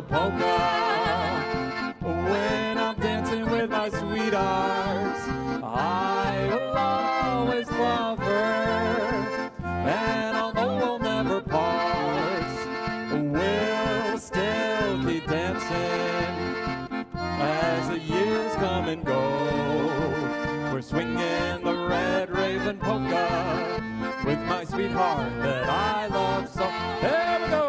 polka when I'm dancing with my sweetheart. I will always love her, and although we'll never part, we'll still keep dancing as the years come and go. We're swinging the red raven polka with my sweetheart that I love so. Here we go.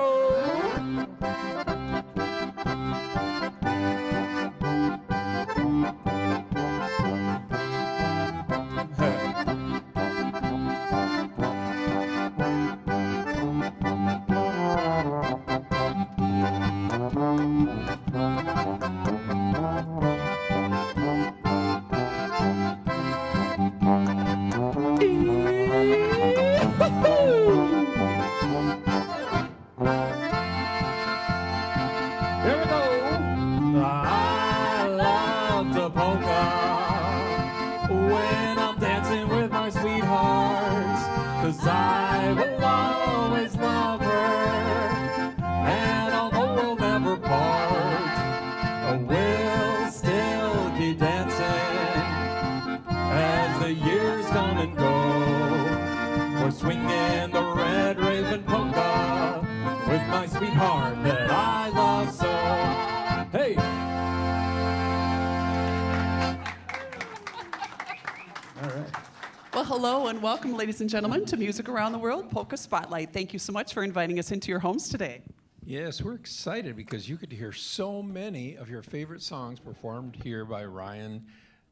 Hello and welcome, ladies and gentlemen, to Music Around the World Polka Spotlight. Thank you so much for inviting us into your homes today. Yes, we're excited because you get to hear so many of your favorite songs performed here by Ryan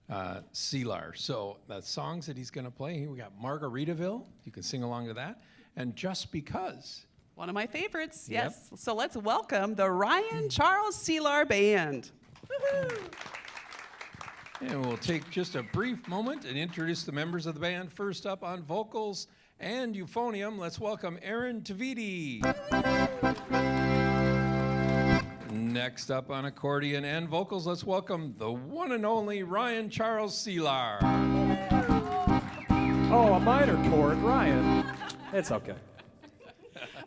Cihlar. So the songs that he's going to play, we got Margaritaville. You can sing along to that. And Just Because. One of my favorites, yes. Yep. So let's welcome the Ryan Charles Cihlar Band. Woo-hoo. And we'll take just a brief moment and introduce the members of the band. First up on vocals and euphonium, let's welcome Aaron Tavidi. Next up on accordion and vocals, let's welcome the one and only Ryan Charles Cihlar. Oh, a minor chord, Ryan. It's okay.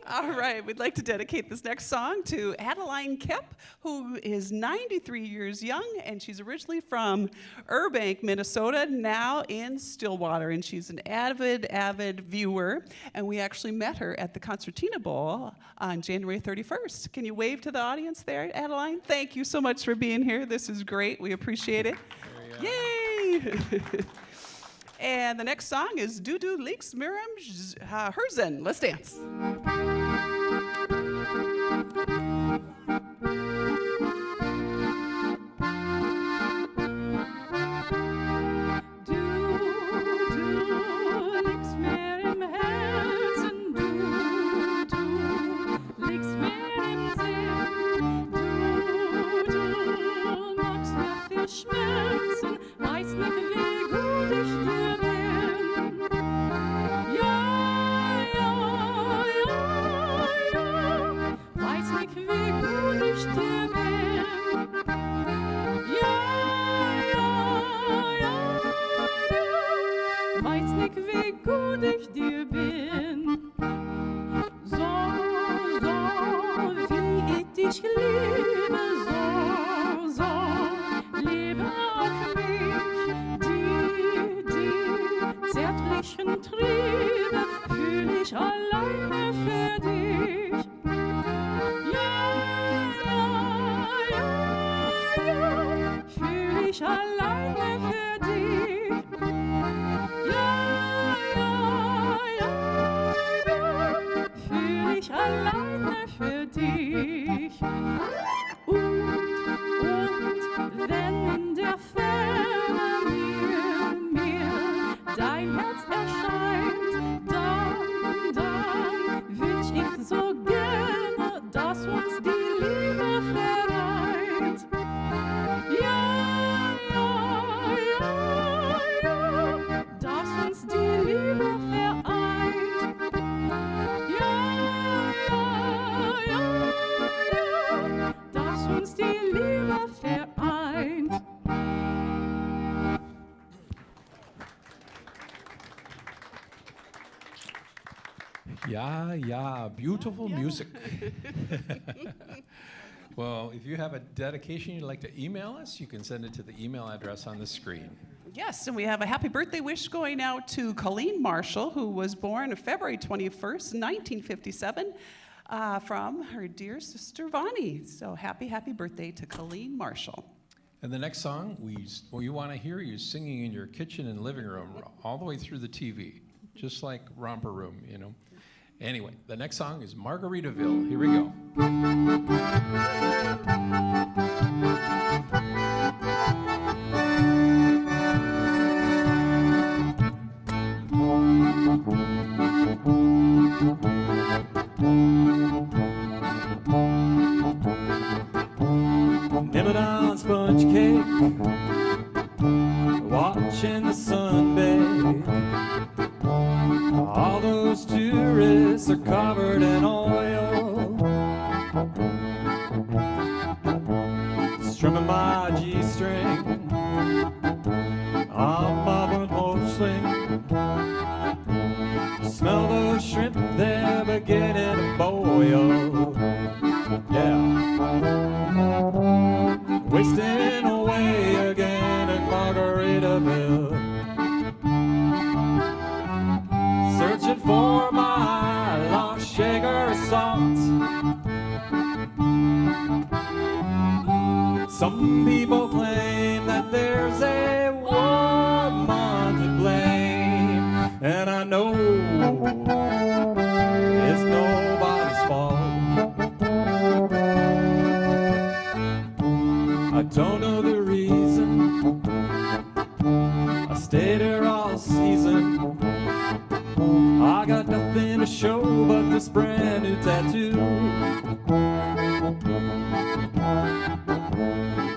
All right, we'd like to dedicate this next song to Adeline Kep, who is 93 years young, and she's originally from Burbank, Minnesota, now in Stillwater, and she's an avid viewer, and we actually met her at the Concertina Bowl on January 31st. Can you wave to the audience there, Adeline? Thank you so much for being here. This is great. We appreciate it. Yay! And the next song is Du liegst mir am Herzen. Let's dance. Zärtlich täglichen Triebe fühl ich alleine für dich. Ja, ja, ja, ja, fühl ich alleine für dich. Ja, ja, ja, ja, fühl ich alleine für dich. Und wenn in der Ferne mir dein Herz erscheint, dann wünsch ich so gerne, dass uns die Liebe vereint. Ja, ja, ja, ja, dass uns die Liebe vereint. Ja, ja, ja, ja, dass uns die Liebe vereint. Yeah, beautiful music. Well, if you have a dedication you'd like to email us, you can send it to the email address on the screen. Yes, and we have a happy birthday wish going out to Colleen Marshall, who was born February 21st, 1957, from her dear sister Vonnie. So happy birthday to Colleen Marshall. And the next song, we want to hear you singing in your kitchen and living room all the way through the TV, just like Romper Room, you know. Anyway, the next song is Margaritaville. Here we go. Nibble down sponge cake, watching the sun bathe. All those tourists are covered in oil. Strumming my G-string on my burnt porch swing. Smell those shrimp, they're beginning to boil. Yeah. Wasting away again in Margaritaville. Searching for my lost sugar salt. Some people claim that there's a woman to blame, and I know it's nobody's fault. I don't know the reason I stayed here all season. I got nothing to show but this brand new tattoo.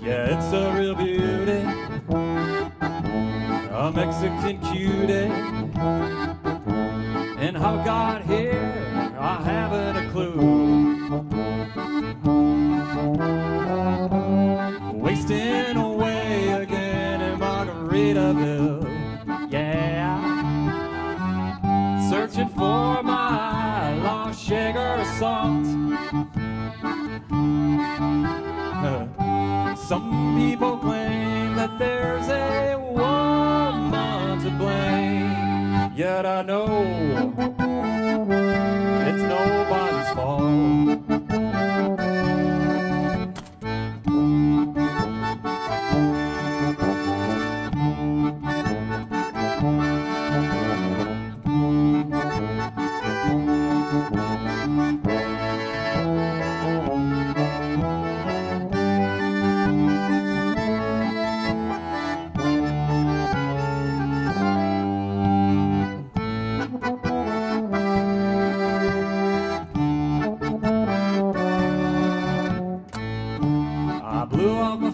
Yeah, it's a real beauty, a Mexican cutie. And how I got here, I haven't a clue. Wasting away again in Margaritaville. Yeah. Searching for my lost sugar salt. Some people claim that there's a woman to blame, yet I know it's nobody's fault.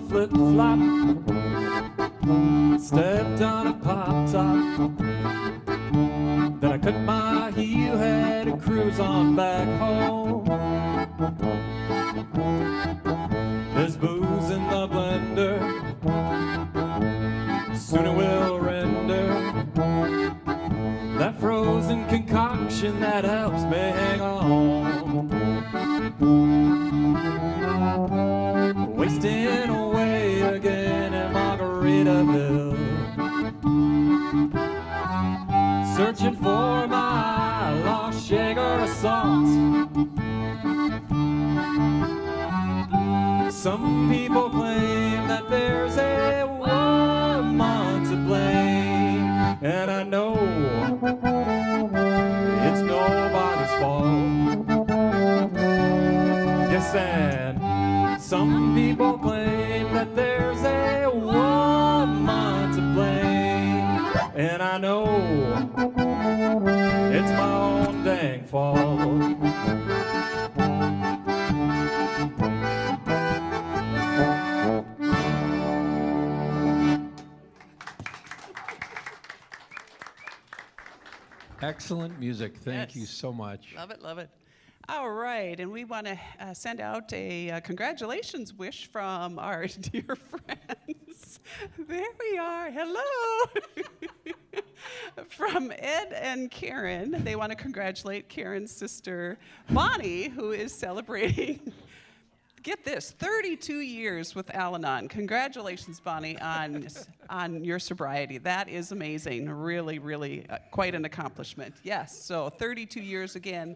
Flip-flop, stepped on a pop-top. Then I cut my heel, had to cruise on back home. There's booze in the blender, soon it will render that frozen concoction that helps me hang on. Wasting away again in Margaritaville. searching for my lost sugar of salt. Some people claim that there's a woman to blame, and I know it's nobody's fault. Yes, and some people claim that there's a woman to blame, and I know it's my own dang fault. Excellent music. Thank Yes. you so much. Love it, love it. All right, and we want to send out a congratulations wish from our dear friends. There we are. Hello. From Ed and Karen. They want to congratulate Karen's sister, Bonnie, who is celebrating, get this, 32 years with Al-Anon. Congratulations, Bonnie, on your sobriety. That is amazing. Really, really quite an accomplishment. Yes, so 32 years again,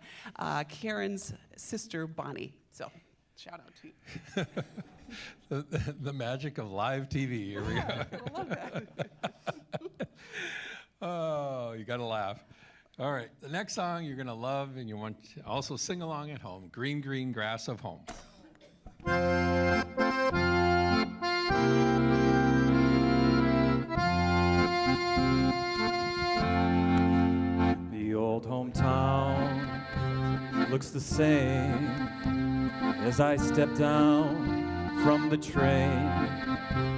Karen's sister, Bonnie. So shout out to you. The magic of live TV. Here we go. I love that. Oh, you got to laugh. All right, the next song you're going to love, and you want to also sing along at home, Green, Green Grass of Home. The old hometown looks the same as I step down from the train,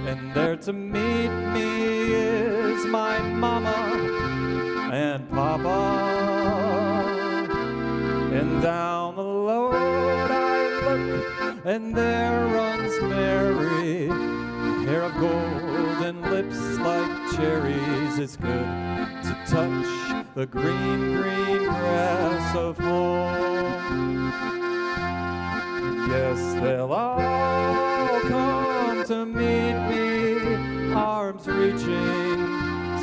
and there to meet me is my mama and papa, and down the road I look, and there runs Mary, hair of gold and lips like cherries. It's good to touch the green, green grass of home. Yes, they'll all come to meet me, arms reaching,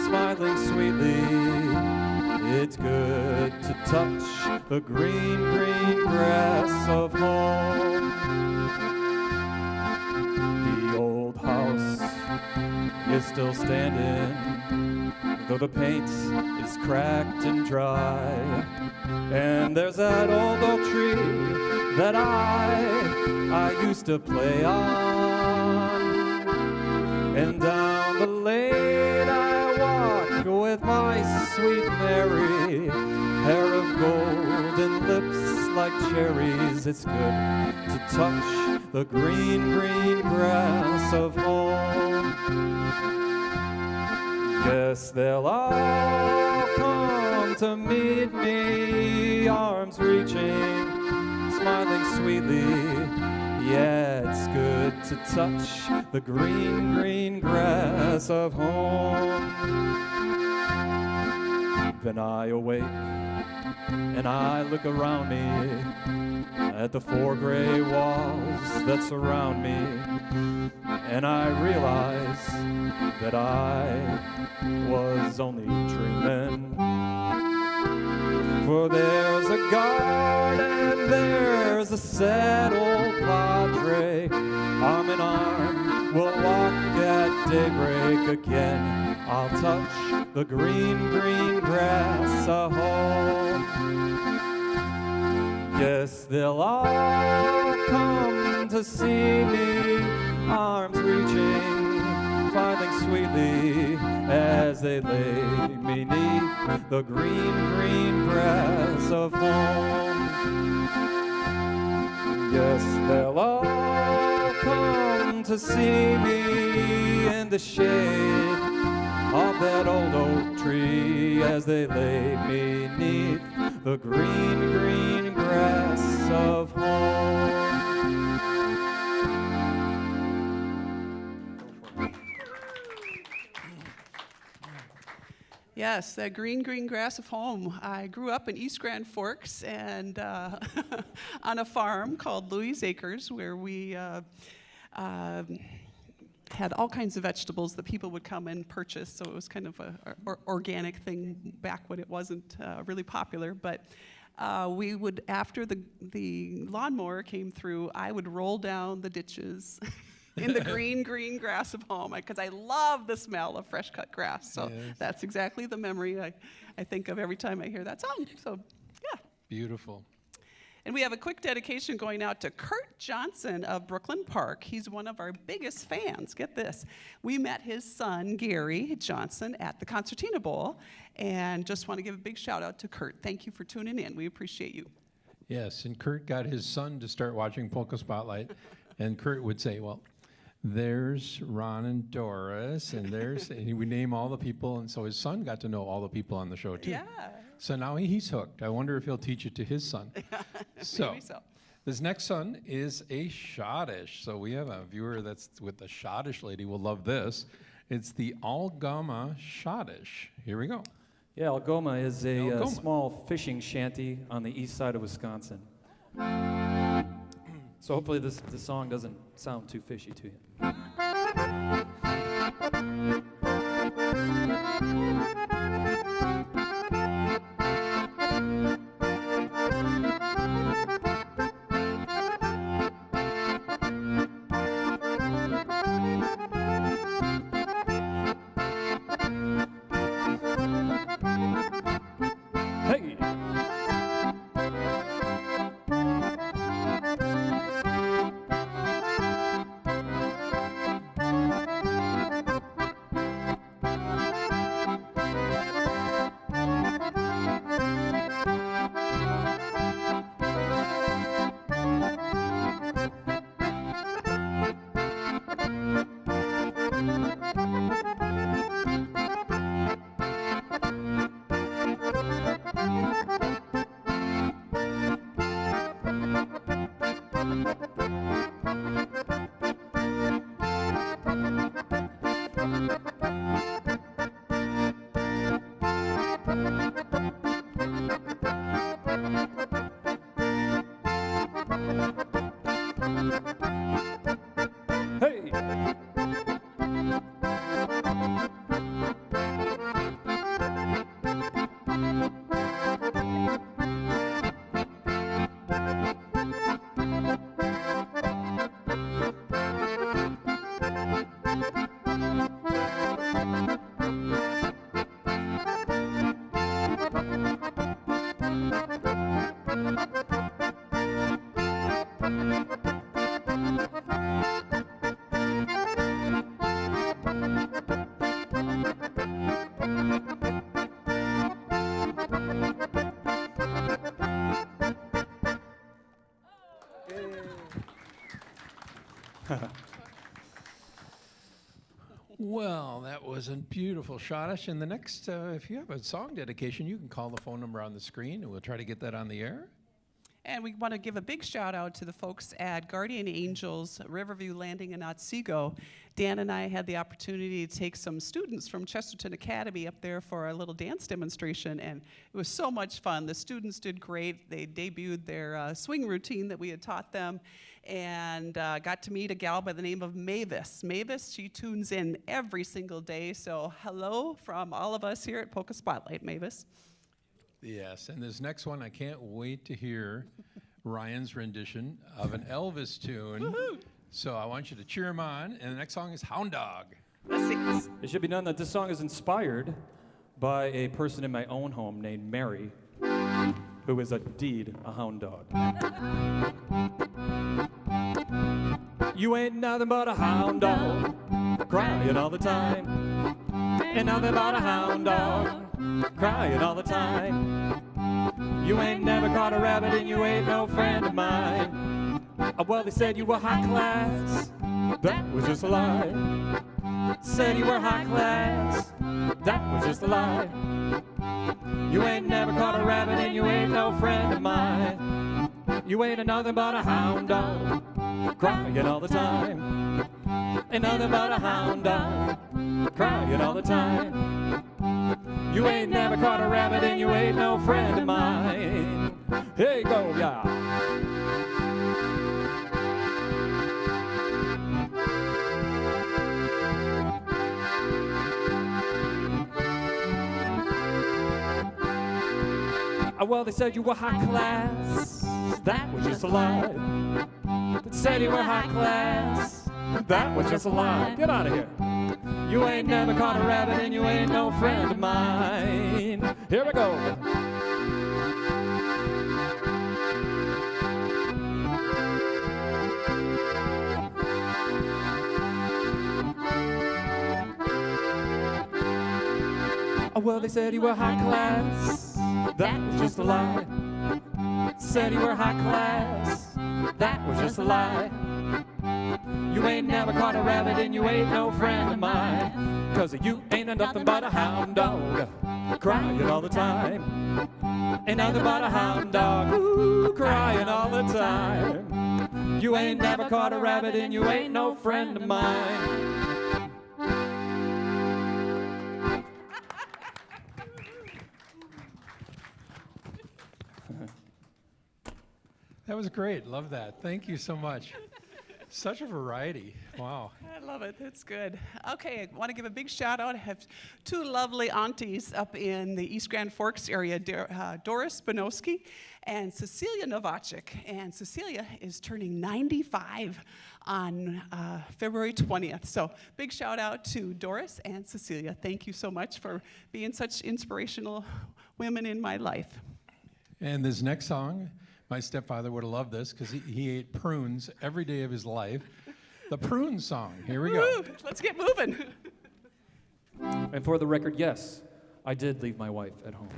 smiling sweetly. It's good to touch the green, green grass of home. The old house is still standing, though the paint is cracked and dry. And there's that old oak tree that I used to play on. And down the lane I walk with my sweet Mary, hair of gold and lips like cherries. It's good to touch the green, green grass of home. Yes, they'll all come to meet me, arms reaching, smiling sweetly. Yeah, it's good to touch the green, green grass of home. Then I awake and I look around me at the four gray walls that surround me, and I realize that I was only dreaming. For there's a garden, there's a sad old padre, arm in arm, we'll walk at daybreak again. I'll touch the green, green grass of home. Yes, they'll all come to see me, arms reaching, smiling sweetly as they lay beneath the green, green grass of home. Yes, they'll all come to see me in the shade of that old oak tree as they lay beneath the green, green grass of home. Yes, that green, green grass of home. I grew up in East Grand Forks and on a farm called Louis Acres, where we had all kinds of vegetables that people would come and purchase. So it was kind of a organic thing back when it wasn't really popular. But we would, after the lawnmower came through, I would roll down the ditches in the green grass of home, because I love the smell of fresh cut grass. So Yes. that's exactly the memory I think of every time I hear that song. So yeah. Beautiful. And we have a quick dedication going out to Kurt Johnson of Brooklyn Park. He's one of our biggest fans. Get this. We met his son, Gary Johnson, at the Concertina Bowl, and just want to give a big shout out to Kurt. Thank you for tuning in. We appreciate you. Yes, and Kurt got his son to start watching Polka Spotlight, and Kurt would say, well, there's Ron and Doris, and and he would name all the people, and so his son got to know all the people on the show, too. Yeah. So now he's hooked. I wonder if he'll teach it to his son. Maybe so. This next son is a Schottish. So we have a viewer that's with the Schottish lady. Will love this. It's the Algoma Schottische. Here we go. Yeah, Algoma is a Algoma. small fishing shanty on the east side of Wisconsin. So hopefully this song doesn't sound too fishy to you. Hey! Hey! Well, that was a beautiful Schottish. And the next, if you have a song dedication, you can call the phone number on the screen, and we'll try to get that on the air. And we want to give a big shout out to the folks at Guardian Angels, Riverview Landing in Otsego. Dan and I had the opportunity to take some students from Chesterton Academy up there for a little dance demonstration, and it was so much fun. The students did great. They debuted their swing routine that we had taught them, and got to meet a gal by the name of Mavis. Mavis, she tunes in every single day, so hello from all of us here at Polka Spotlight, Mavis. Yes, and this next one, I can't wait to hear Ryan's rendition of an Elvis tune. Woohoo! So I want you to cheer him on, and the next song is Hound Dog. Blessings. It should be known that this song is inspired by a person in my own home named Mary, who is indeed a hound dog. You ain't nothing but a hound dog, crying all the time. Ain't nothing but a hound dog, crying all the time. You ain't never caught a rabbit and you ain't no friend of mine. Well, they said you were high class, that was just a lie. Said you were high class, that was just a lie. You ain't never caught a rabbit and you ain't no friend of mine. You ain't nothing but a hound dog, crying all the time. Ain't nothing but a hound dog, crying all the time. You ain't never caught a rabbit and you ain't no friend of mine. Here you go, yeah. Well, they said you were high class. That was just a lie. They said you were high class. That was just a lie. Get out of here. You ain't never caught a rabbit and you ain't no friend of mine. Here we go. Well, they said you were high class. That was just a lie. Said you were high class. That was just a lie. You ain't never caught a rabbit and you ain't no friend of mine. 'Cause you ain't nothing but a hound dog, crying all the time. Ain't nothing but a hound dog, ooh, crying all the time. You ain't never caught a rabbit and you ain't no friend of mine. That was great. Love that. Thank you so much. Such a variety. Wow. I love it. That's good. Okay, I want to give a big shout out. I have two lovely aunties up in the East Grand Forks area, Doris Banowski and Cecilia Novacek. And Cecilia is turning 95 on February 20th. So big shout out to Doris and Cecilia. Thank you so much for being such inspirational women in my life. And this next song, my stepfather would have loved this because he ate prunes every day of his life. The Prune Song. Here we go. Woo, let's get moving. And for the record, yes, I did leave my wife at home.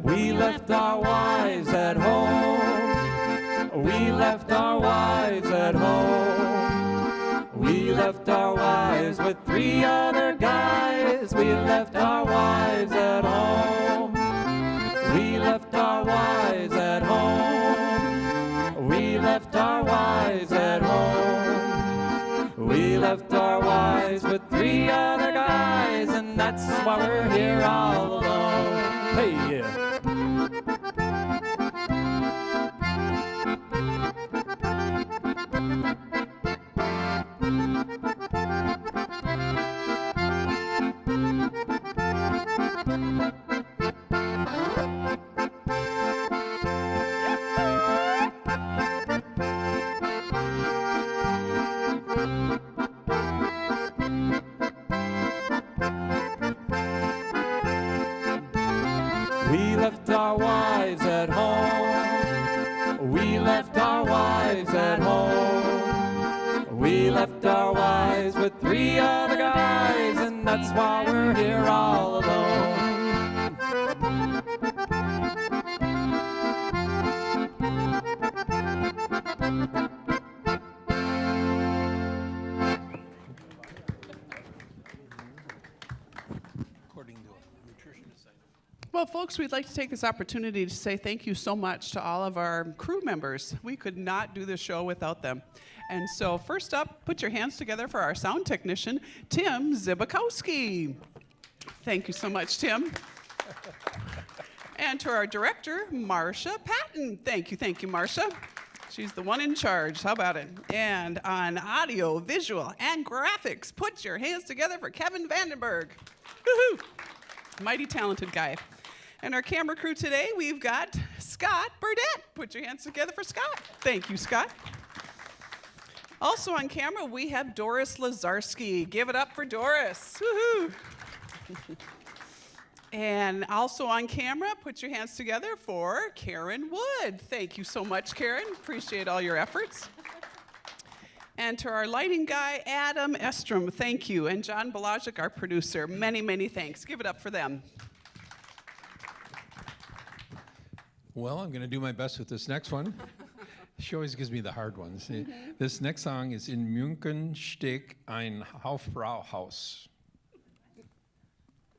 We left our wives at home. We left our wives at home. We left our wives with 3 other guys. We left our wives at home. We left our wives at home. We left our wives at home. We left our wives with 3 other guys, and that's why we're here all alone. Hey, yeah. We left our wives at home. We left our wives at home. We left our wives with 3 other guys, and that's why we're here all alone. Well, folks, we'd like to take this opportunity to say thank you so much to all of our crew members. We could not do this show without them. And so first up, put your hands together for our sound technician, Tim Zibikowski. Thank you so much, Tim. And to our director, Marcia Patton. Thank you, Marcia. She's the one in charge. How about it? And on audio, visual, and graphics, put your hands together for Kevin Vandenberg. Woohoo! Mighty talented guy. And our camera crew today, we've got Scott Burdett. Put your hands together for Scott. Thank you, Scott. Also on camera, we have Doris Lazarski. Give it up for Doris. Woohoo! And also on camera, put your hands together for Karen Wood. Thank you so much, Karen. Appreciate all your efforts. And to our lighting guy, Adam Estrom, thank you. And John Balajic, our producer, many, many thanks. Give it up for them. Well, I'm going to do my best with this next one. She always gives me the hard ones. This next song is In München steht ein Hofbrauhaus.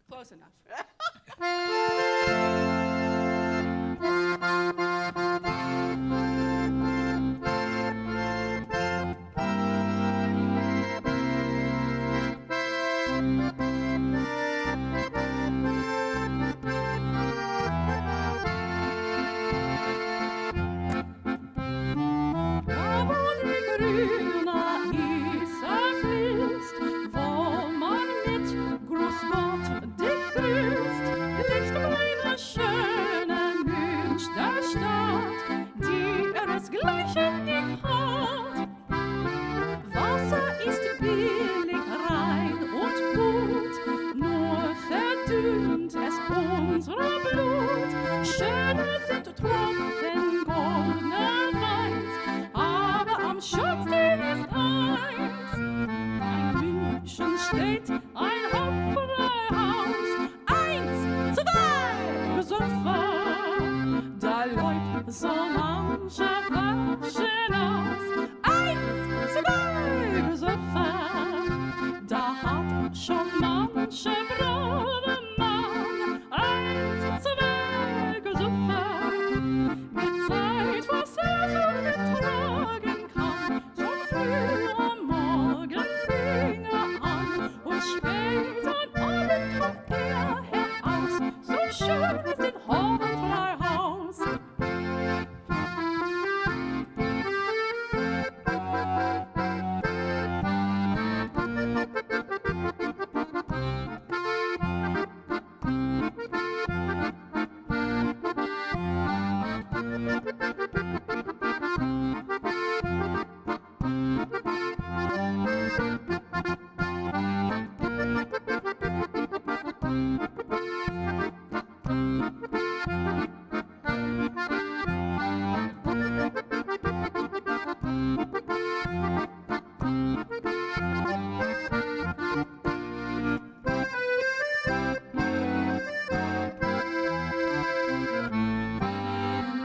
Close enough. Aber die grüne Isars ist, wo man mit Gruß Gott dich grüßt, liegt meine schöne Münchner Stadt, die ihresgleichen nicht hat. Wasser ist billig, rein und gut, nur verdünnt es unser Blut. Schöne sind Tropfen goldener Weins, aber am schönsten ist eins. Ein München steht ein Hauptfreihaus, 1, 2, gesoffen, da läuft so mancher Flaschen aus. 1, 2, gesoffen, da hat schon manche Brademann. 1, 2, gesoffen, gezeigt, was so vertragen kann. Schon früh am Morgen fing an und spät am Abend kommt heraus. So schön ist ein Hofbräuhaus.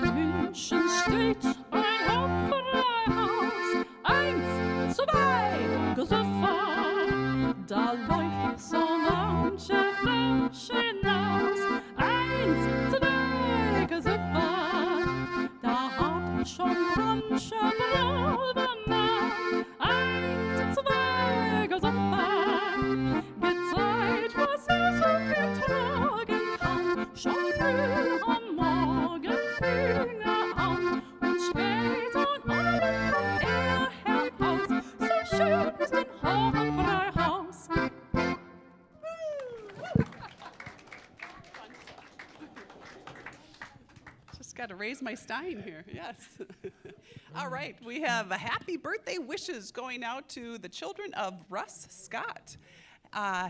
In München steht ein Hauptfreihaus, 1, 2, gesoffen, da läuft so manche Flasche hinaus. 1, 2, gesoffen, da hat schon mancher Brademann. 1, 2, gesoffen, gezeigt, was so vertragen kann. Schon früh am Morgen fing an und spät am Abend kommt heraus. So schön ist ein Hofbräuhaus. Just got to raise my stein here. Yes. All right. We have happy birthday wishes going out to the children of Russ Scott.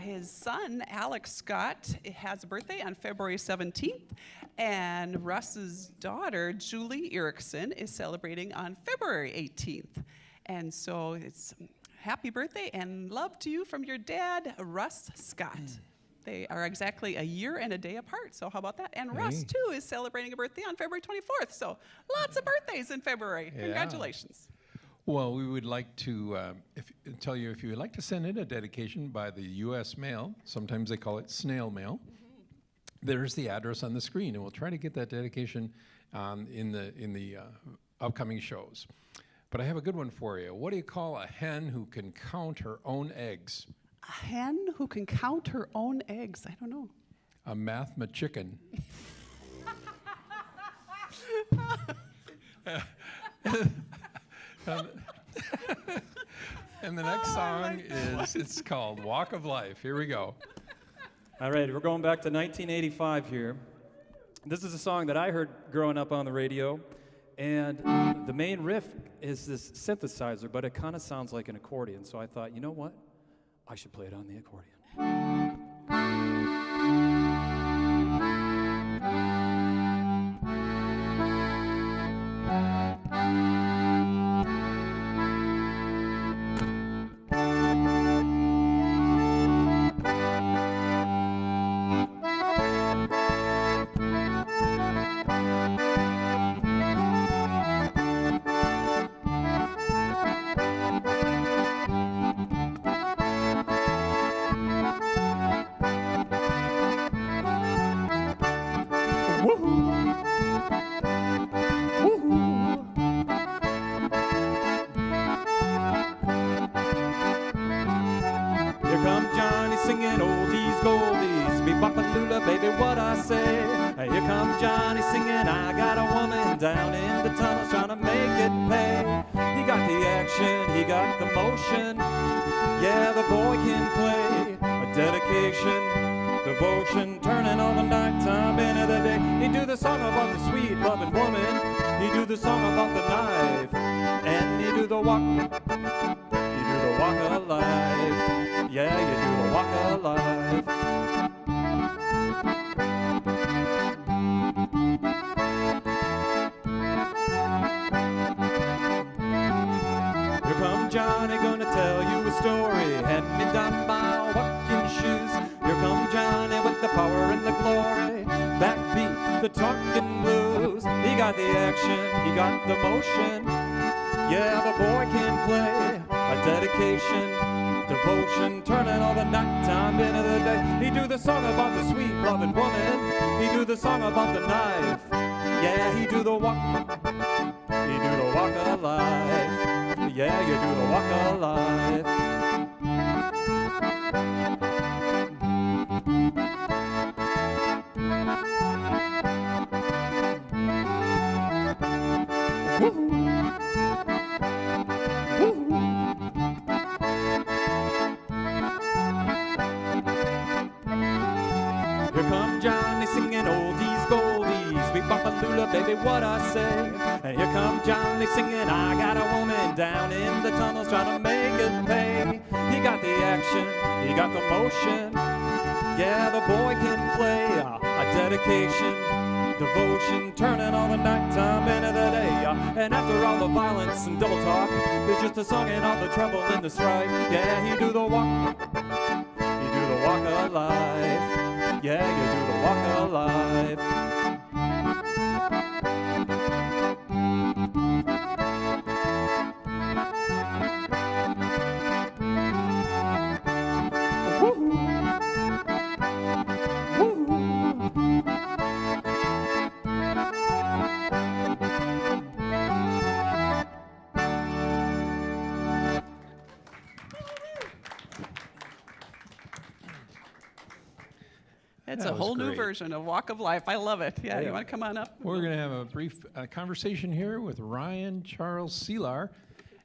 His son, Alex Scott, has a birthday on February 17th, and Russ's daughter, Julie Erickson, is celebrating on February 18th. And so it's happy birthday and love to you from your dad, Russ Scott. They are exactly a year and a day apart, so how about that? And Russ, Hey. too, is celebrating a birthday on February 24th, so lots of birthdays in February. Yeah. Congratulations. Well, we would like to tell you if you would like to send in a dedication by the U.S. mail, sometimes they call it snail mail, there's the address on the screen, and we'll try to get that dedication in the upcoming shows. But I have a good one for you. What do you call a hen who can count her own eggs? A hen who can count her own eggs. I don't know. A math-ma-chicken. And the next song it's called Walk of Life. Here we go. All right, we're going back to 1985 here. This is a song that I heard growing up on the radio, and the main riff is this synthesizer, but it kind of sounds like an accordion. So I thought, you know what? I should play it on the accordion. down in the tunnels trying to make it pay. He got the action, he got the motion. Yeah, the boy can play. A dedication, devotion, turning all the nighttime into the day. He do the song about the sweet loving woman. He do the song about the knife. And he do the walk. You do the walk of life. Yeah, you do the walk of life. Here come Johnny, gonna tell you a story. Hand me down my walking shoes. Here come Johnny with the power and the glory. Backbeat, the talking blues. He got the action, he got the motion. Yeah, the boy can play. A dedication, devotion, turning all the nighttime into the day. He do the song about the sweet loving woman. He do the song about the knife. Yeah, he do the walk. He do the walk of life. Yeah, you do the walk of life. Here come Johnny singing oldies goldies, sweet Bopalula, baby, what I say. And here come Johnny singing, I got a woman down in the tunnels trying to make it pay. He got the action, he got the motion. Yeah, the boy can play. A dedication, devotion, turning all the nighttime into the day. And after all the violence and double talk, there's just a song and all the trouble and the strife. Yeah, he do the walk. You do the walk of life. Yeah, you do the walk of life. It's That a was whole new great. version of Walk of Life. I love it. Yeah, Yeah. you want to come on up? We're going to have a brief conversation here with Ryan Charles Cihlar.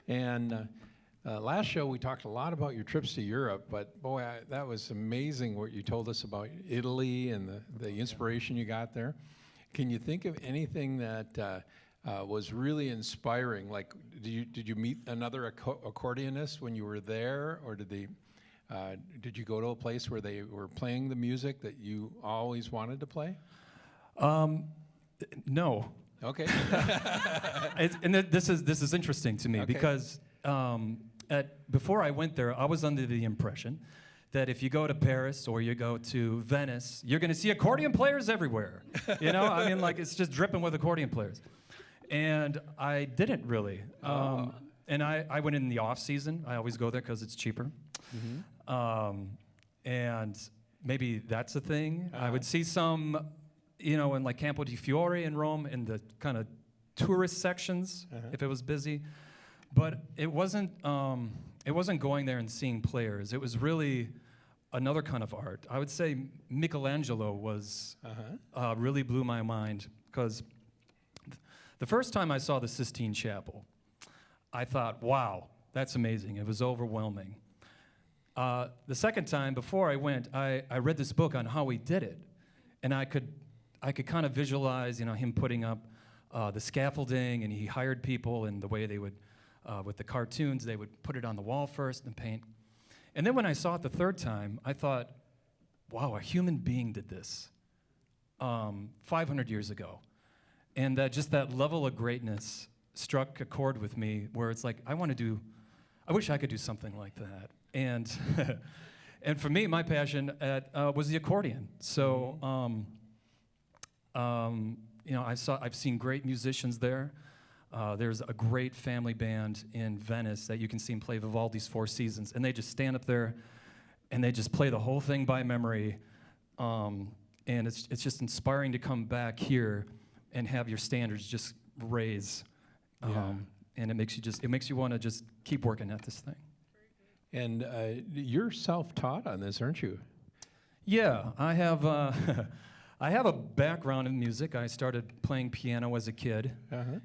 And last show, we talked a lot about your trips to Europe, but boy, that was amazing what you told us about Italy and the inspiration you got there. Can you think of anything that was really inspiring? Like, did you meet another accordionist when you were there, or did you go to a place where they were playing the music that you always wanted to play? No. Okay. This is interesting to me Okay. because before I went there, I was under the impression that if you go to Paris or you go to Venice, you're going to see accordion players everywhere. You know, I mean, like it's just dripping with accordion players. And I didn't really. And I went in the off season. I always go there because it's cheaper. Mm-hmm. And maybe that's a thing. I would see some, you know, in like Campo di Fiore in Rome in the kind of tourist sections if it was busy. But it wasn't going there and seeing players. It was really another kind of art. I would say Michelangelo was really blew my mind because the first time I saw the Sistine Chapel, I thought, wow, that's amazing. It was overwhelming. The second time, before I went, I read this book on how he did it, and I could kind of visualize, you know, him putting up the scaffolding, and he hired people, and the way they would, with the cartoons, they would put it on the wall first and paint. And then when I saw it the third time, I thought, wow, a human being did this 500 years ago. And just that level of greatness struck a chord with me where it's like, I wish I could do something like that. And and for me, my passion was the accordion. So, you know, I've seen great musicians there. There's a great family band in Venice that you can see them play Vivaldi's Four Seasons, and they just stand up there and they just play the whole thing by memory. And it's just inspiring to come back here and have your standards just raise. And it makes you want to just keep working at this thing. And you're self-taught on this, aren't you? Yeah, I have I have a background in music. I started playing piano as a kid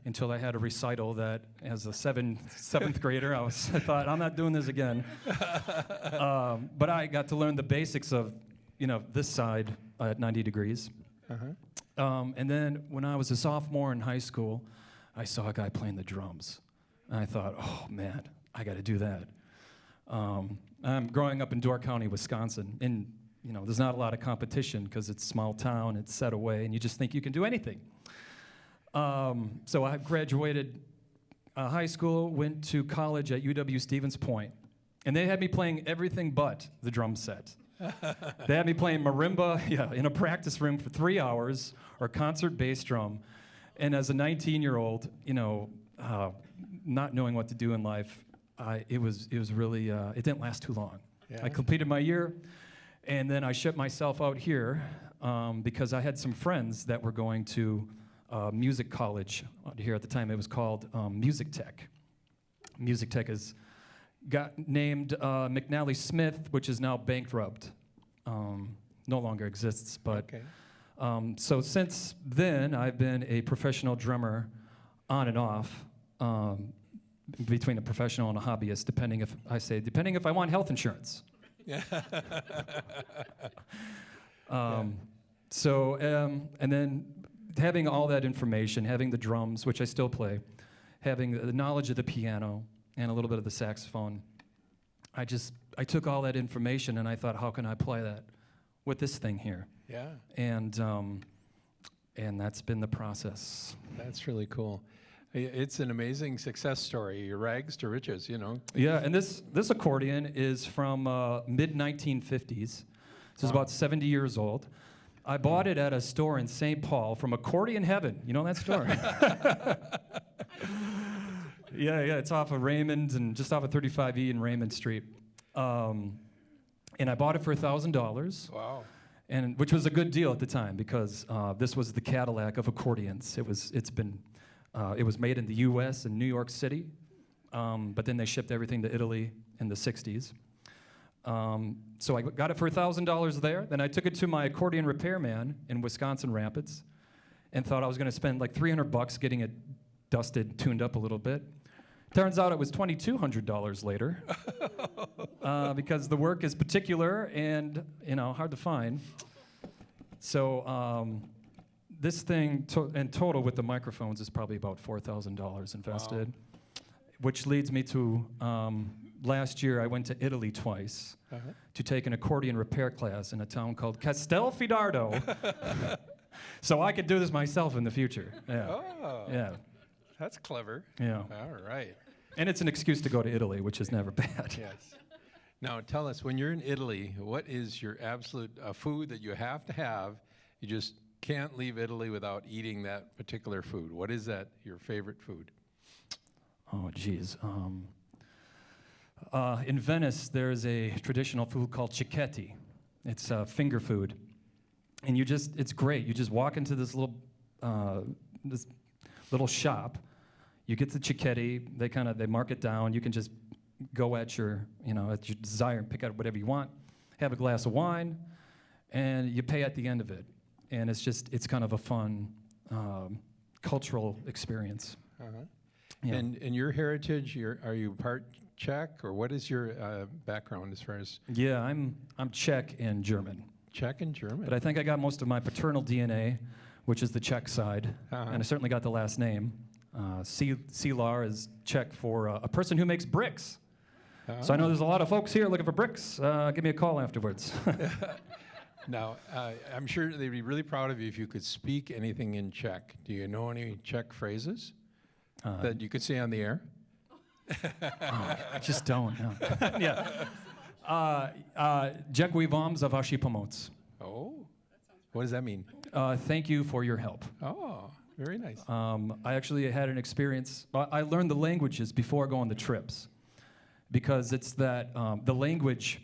until I had a recital that, as a seventh grader, I thought, I'm not doing this again. But I got to learn the basics of, this side at 90 degrees. And then when I was a sophomore in high school, I saw a guy playing the drums. And I thought, oh man, I got to do that. I'm growing up in Door County, Wisconsin, and there's not a lot of competition because it's a small town, it's set away, and you just think you can do anything. So I graduated high school, went to college at UW-Stevens Point, and they had me playing everything but the drum set. They had me playing marimba in a practice room for 3 hours, or concert bass drum. And as a 19-year-old, not knowing what to do in life, it was really, it didn't last too long. Yeah. I completed my year, and then I shipped myself out here because I had some friends that were going to music college here at the time. It was called Music Tech. Music Tech got named McNally Smith, which is now bankrupt. No longer exists, but so since then I've been a professional drummer on and off, between a professional and a hobbyist, depending if I want health insurance. And then having all that information, having the drums, which I still play, having the knowledge of the piano and a little bit of the saxophone, I took all that information and I thought, how can I apply that with this thing here? Yeah. And that's been the process. That's really cool. It's an amazing success story, rags to riches, Yeah, and this accordion is from mid-1950s. This is about 70 years old. I bought it at a store in St. Paul from Accordion Heaven. You know that store? Yeah, it's off of Raymond and just off of 35E and Raymond Street. And I bought it for $1,000. Wow. And which was a good deal at the time because this was the Cadillac of accordions. It was made in the U.S. in New York City, but then they shipped everything to Italy in the 60s. So I got it for $1,000 there. Then I took it to my accordion repairman in Wisconsin Rapids and thought I was going to spend like $300 getting it dusted, tuned up a little bit. Turns out it was $2,200 later because the work is particular and hard to find. So this thing in total with the microphones is probably about $4,000 invested, which leads me to last year I went to Italy twice to take an accordion repair class in a town called Castelfidardo. So I could do this myself in the future. Yeah. Oh. Yeah. That's clever. Yeah. All right. And it's an excuse to go to Italy, which is never bad. Yes. Now tell us, when you're in Italy, what is your absolute food that you have to have? You just can't leave Italy without eating that particular food. What is that, your favorite food? Oh, geez. In Venice, there's a traditional food called cicchetti. It's finger food. And it's great. You just walk into this little shop. You get the cicchetti. They mark it down. You can just go at your desire and pick out whatever you want. Have a glass of wine, and you pay at the end of it. And it's kind of a fun cultural experience. Yeah. And your heritage, are you part Czech, or what is your background as far as? Yeah, I'm Czech and German. Czech and German. But I think I got most of my paternal DNA, which is the Czech side, and I certainly got the last name. Cihlar is Czech for a person who makes bricks. So I know there's a lot of folks here looking for bricks. Give me a call afterwards. Now, I'm sure they'd be really proud of you if you could speak anything in Czech. Do you know any Czech phrases that you could say on the air? I just don't know. Yeah. Dziękuję wam za wasz pomoc. Oh, what does that mean? Thank you for your help. Oh, very nice. I actually had an experience. I learned the languages before going the trips because it's that the language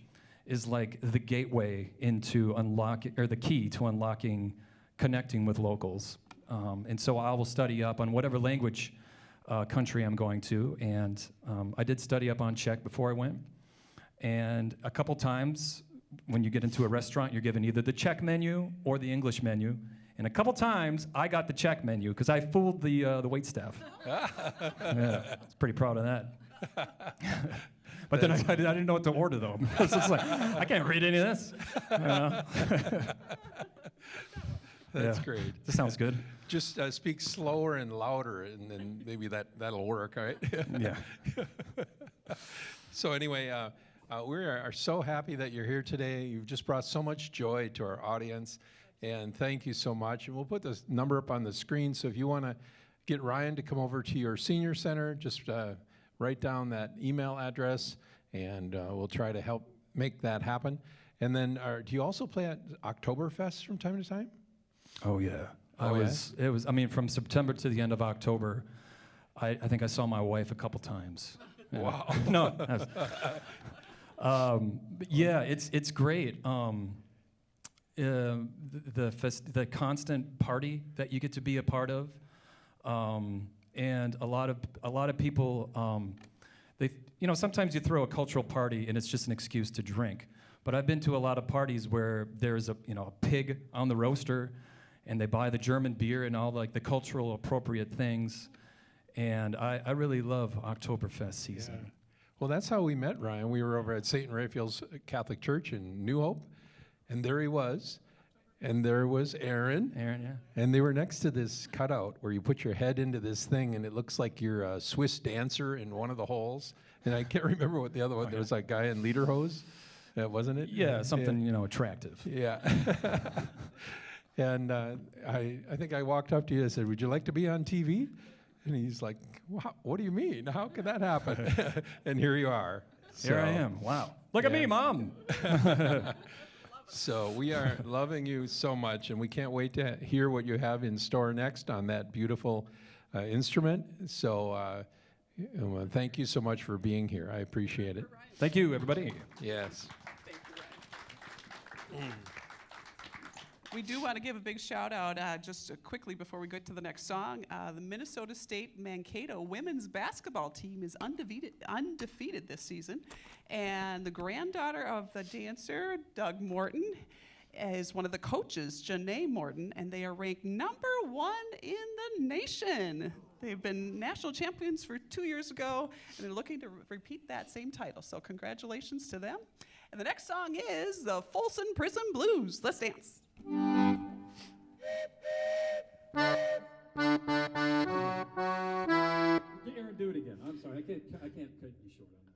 is like the gateway into unlocking, or the key to unlocking, connecting with locals. And so I will study up on whatever language country I'm going to. And I did study up on Czech before I went. And a couple times when you get into a restaurant, you're given either the Czech menu or the English menu. And a couple times, I got the Czech menu because I fooled the wait staff. Yeah, I was pretty proud of that. But then I didn't know what to order, though. It's just like, I can't read any of this. That's great. This sounds good. Just speak slower and louder, and then maybe that'll work, right? Yeah. So anyway, we are so happy that you're here today. You've just brought so much joy to our audience, and thank you so much. And we'll put this number up on the screen, so if you want to get Ryan to come over to your senior center, just write down that email address, and we'll try to help make that happen. And then, do you also play at Oktoberfest from time to time? Oh, yeah. Oh, I mean, from September to the end of October, I think I saw my wife a couple times. Yeah. Wow. No. But yeah, it's great. The constant party that you get to be a part of, and a lot of people, sometimes you throw a cultural party and it's just an excuse to drink. But I've been to a lot of parties where there's a pig on the roaster, and they buy the German beer and all like the cultural appropriate things. And I really love Oktoberfest season. Yeah. Well, that's how we met Ryan. We were over at St. Raphael's Catholic Church in New Hope, and there he was. And there was Aaron. Aaron, yeah. And they were next to this cutout where you put your head into this thing, and it looks like you're a Swiss dancer in one of the holes. And I can't remember what the other one. There was that guy in lederhose, wasn't it? Yeah, something attractive. Yeah. And I think I walked up to you and said, "Would you like to be on TV?" And he's like, "Wow, what do you mean? How could that happen?" And here you are. Here I am. Wow. Look at me, Mom. So we are loving you so much, and we can't wait to hear what you have in store next on that beautiful instrument. So thank you so much for being here. I appreciate it. Thank you, everybody. Yes. Thank you, Ryan. We do want to give a big shout out just quickly before we get to the next song. The Minnesota State Mankato women's basketball team is undefeated this season. And the granddaughter of the dancer, Doug Morton, is one of the coaches, Janae Morton, and they are ranked #1 in the nation. They've been national champions for 2 years ago, and they're looking to repeat that same title. So congratulations to them. And the next song is the Folsom Prison Blues. Let's dance. Aaron, do it again. I'm sorry, I can't cut you short on that.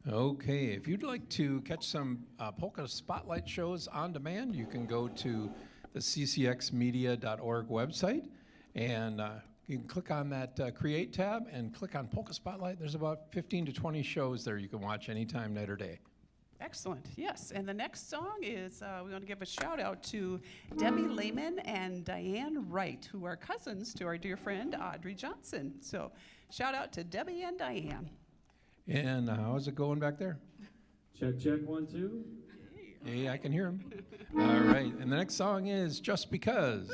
Okay, if you'd like to catch some Polka Spotlight shows on demand, you can go to the ccxmedia.org website, and you can click on that Create tab and click on Polka Spotlight. There's about 15 to 20 shows there you can watch anytime, night or day. Excellent, yes. And the next song is, we want to give a shout out to Debbie Lehman and Diane Wright, who are cousins to our dear friend Audrey Johnson. So shout out to Debbie and Diane. And how's it going back there? Check, check, 1, 2. Hey, I can hear him. All right, and the next song is Just Because.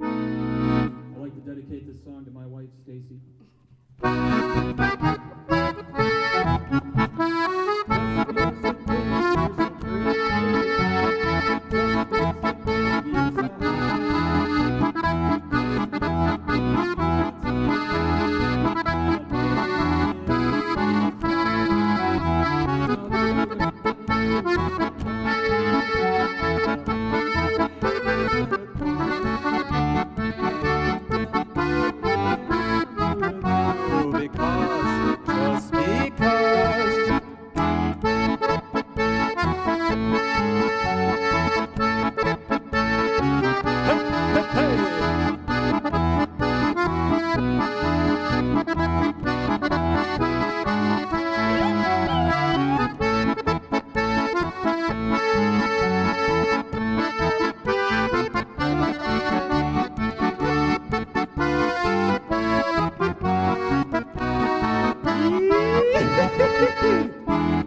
I'd like to dedicate this song to my wife, Stacy.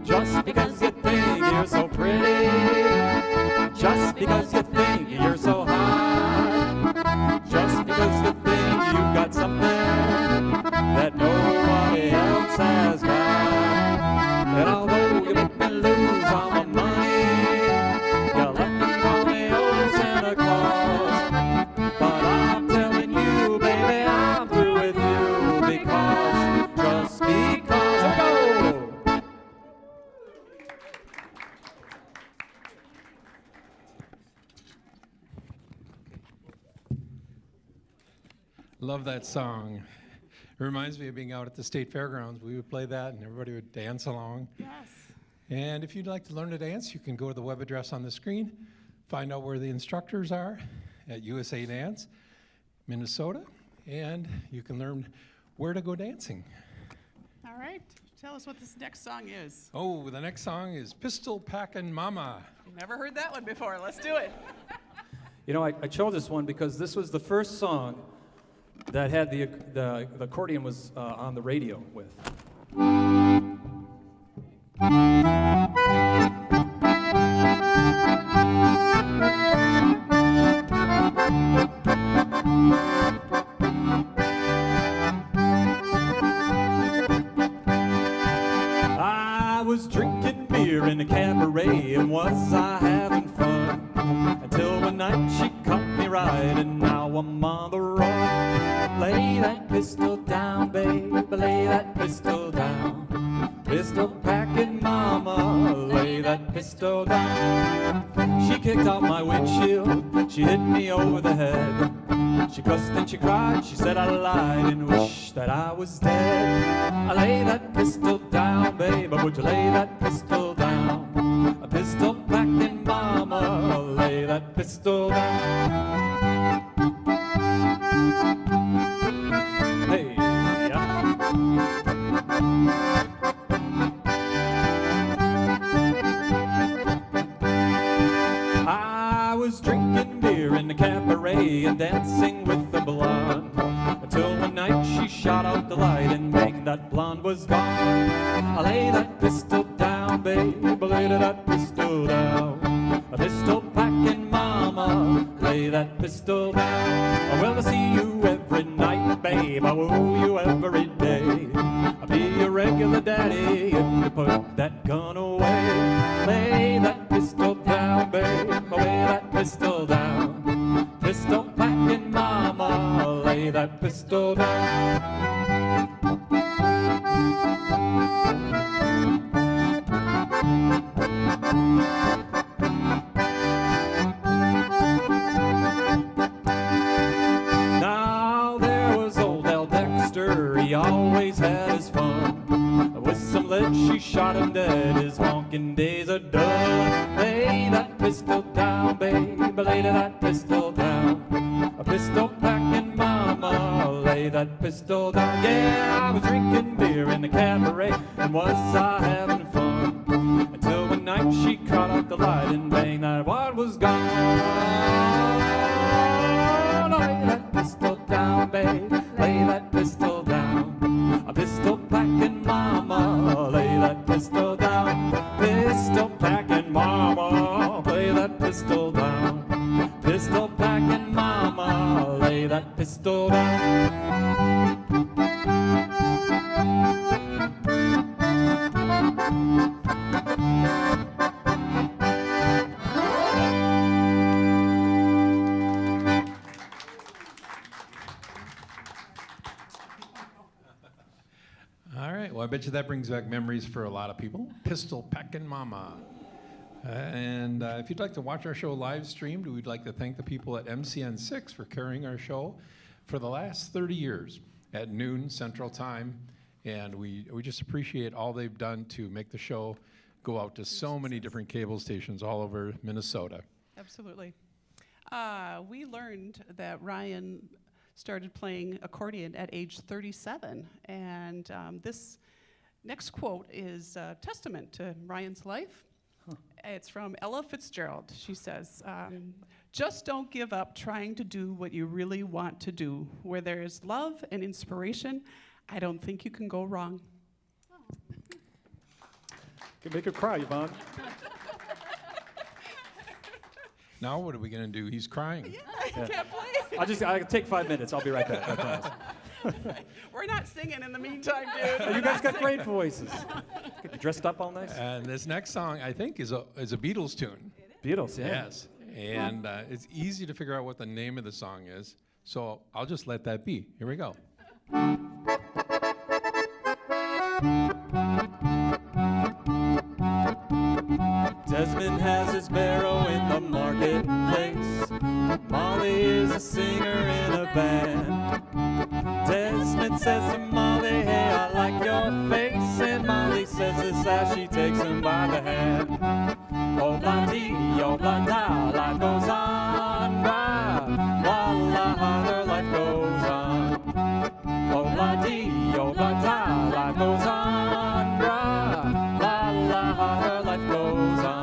Just because you think you're so pretty, just because you think you're so hot, just because you think you've got something that nobody else has got. And although you make me lose all my money, you left me call me old Santa Claus. But I'm telling you, baby, I'm through with you because, just because. Oh, go! Love that song. It reminds me of being out at the state fairgrounds. We would play that and everybody would dance along. Yes. And if you'd like to learn to dance, you can go to the web address on the screen, find out where the instructors are at USA Dance, Minnesota, and you can learn where to go dancing. All right. Tell us what this next song is. Oh, the next song is Pistol Packin' Mama. Never heard that one before. Let's do it. You know, I chose this one because this was the first song that had the accordion was on the radio with. I was drinking beer in a cabaret, and was I having fun? Until one night she caught me riding, now I'm on the run. Lay that pistol down, babe, lay that pistol down. Pistol packing mama, lay that pistol down. She kicked out my windshield, she hit me over the head. She cussed and she cried, she said I lied and wished that I was dead. I lay that pistol down, babe, would you lay that pistol down? A pistol packing mama, lay that pistol down. Hey, yeah. I was drinking beer in the cabaret and dancing with the blonde, until one night she shot out the light and bang, that blonde was gone. I lay that pistol down, babe, lay that pistol down. A pistol packing mama, lay that pistol down. Well, I see you every night, babe, I woo you every day. I'll be a regular daddy if you put that gun away. Lay that pistol down, babe, lay that pistol down. Pistol packing mama, lay that pistol down. Now there was old Al Dexter, he always had his fun with some bullet, she shot him dead. His honking days are done. Lay that pistol down, babe, lay that pistol down. A pistol packing mama, lay that pistol down. Yeah, I was drinking beer in the cabaret, and was I having fun? Until one night she caught out the light, and bang, that wad was gone. Lay that pistol down, babe, lay that pistol down. A pistol packing mama, lay that pistol down. Pistol packing mama, lay that pistol down. Pistol packing mama, lay that pistol down. All right. Well, I bet you that brings back memories for a lot of people. Pistol Packin' Mama. And if you'd like to watch our show live streamed, we'd like to thank the people at MCN6 for carrying our show for the last 30 years at noon Central Time. And we just appreciate all they've done to make the show go out to so many different cable stations all over Minnesota. Absolutely. We learned that Ryan started playing accordion at age 37, and this next quote is a testament to Ryan's life. It's from Ella Fitzgerald. She says, just don't give up trying to do what you really want to do. Where there is love and inspiration, I don't think you can go wrong. Can make her cry, Yvonne. Now what are we going to do? He's crying. I can't play. I'll take 5 minutes. I'll be right back. I promise. We're not singing in the meantime, dude. You guys got great voices. Get you dressed up all nice. And this next song, I think, is a Beatles tune. Beatles, yeah. Yes. And it's easy to figure out what the name of the song is. So I'll just let that be. Here we go. Desmond has his barrow in the marketplace. Molly is a singer in a band. Desmond says to Molly, hey, I like your face. And Molly says this as she takes him by the hand. Oh, blah-dee, oh, blah-da, life goes on. Blah, la, their life goes on. Oh, blah-dee, oh, blah-da, life goes on. Blah, la, their life goes on.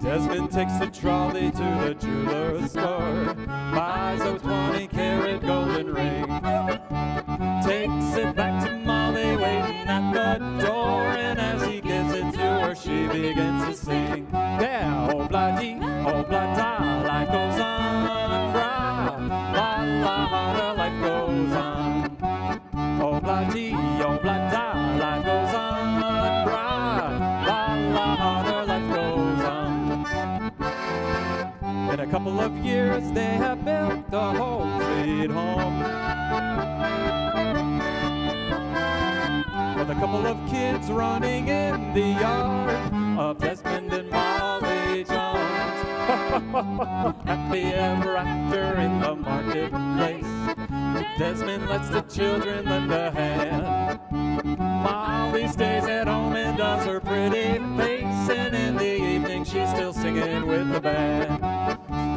Desmond takes the trolley to the jeweler's store, buys a 20-carat golden ring, takes it back to Molly waiting at the door, and as he gives it to her, she begins to sing. Yeah, oh blah-dee, oh blah-da, life goes on. Blah, la, her life goes on. Oh blah-dee, oh blah-da, life goes on. Blah, la, her life goes on. In a couple of years, they have built a home, sweet home, with a couple of kids running in the yard of Desmond and Molly Jones. Happy ever after in the marketplace. Desmond lets the children lend a hand. Molly stays at home and does her pretty face, and in the evening she's still singing with the band.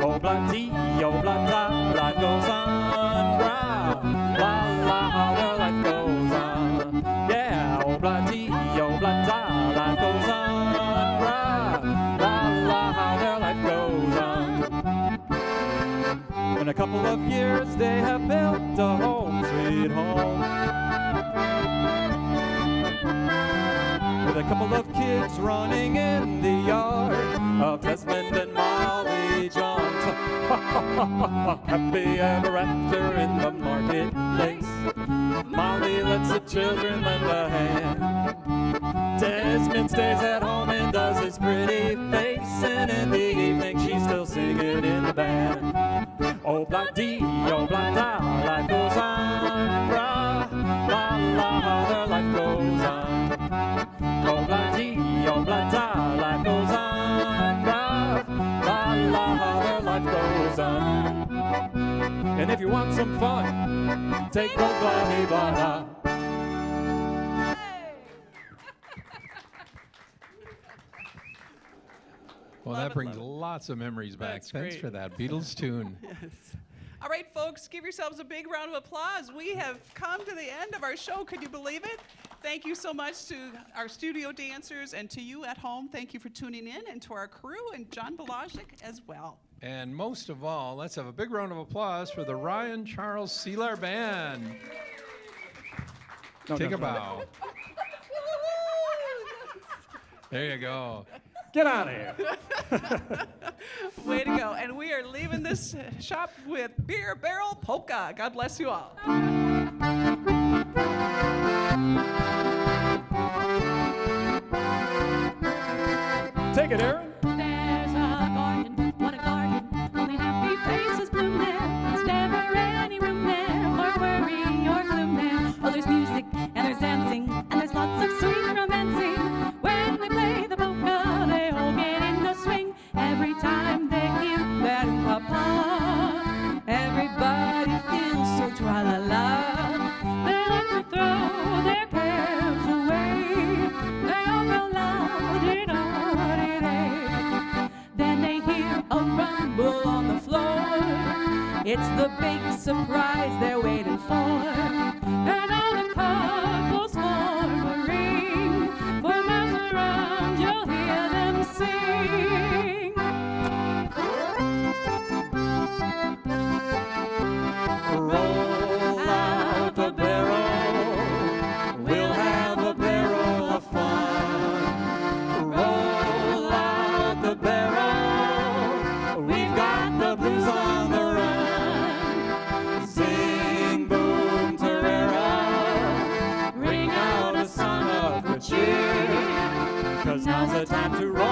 Oh blah-dee, oh blah-blah, life goes on. Blah, la, how life goes on. Yeah, oh blah-dee, oh blah-da, life goes on. Blah, la, how life goes on. In a couple of years they have built a home, sweet home, with a couple of kids running in the yard of Desmond and Molly Jones. Happy ever after in the marketplace. Molly lets the children lend a hand. Desmond stays at home and does his pretty face, and in the evening she's still singing in the band. Oh blah-dee, oh blah-da, life goes on. Blah, la, how life goes on. Oh blah-dee, oh blah-da, life goes on. Blah, la, how life goes on. And if you want some fun, take old blah-dee, blah-da. Well, Love that it, brings love it. lots of memories back. That's Thanks great. for that Beatles tune. Yes. All right, folks, give yourselves a big round of applause. We have come to the end of our show. Could you believe it? Thank you so much to our studio dancers and to you at home. Thank you for tuning in, and to our crew and John Balajic as well. And most of all, let's have a big round of applause for the Ryan Charles Cihlar Band. Take a bow. There you go. Get out of here. Way to go. And we are leaving this shop with Beer Barrel Polka. God bless you all. Take it, Aaron. There's a garden, what a garden, only happy faces bloom there. There's never any room there for worry or gloom there. Oh, there's music, and there's dancing, and there's lots of sweet romancing. When they play the polka, they all get in the swing. Every time they hear that papa, everybody feels so tra-la-la. They like to throw their cares away. They all go la-di-da-di-day. Then they hear a rumble on the floor. It's the big surprise they're waiting for. And all the couples form a ring. For miles around you'll hear them sing. Roll out the barrel, we'll have a barrel of fun. Roll out the barrel, we've got the blues on the run. Sing boom tarara, ring out a song of good cheer, 'cause now's the time to roll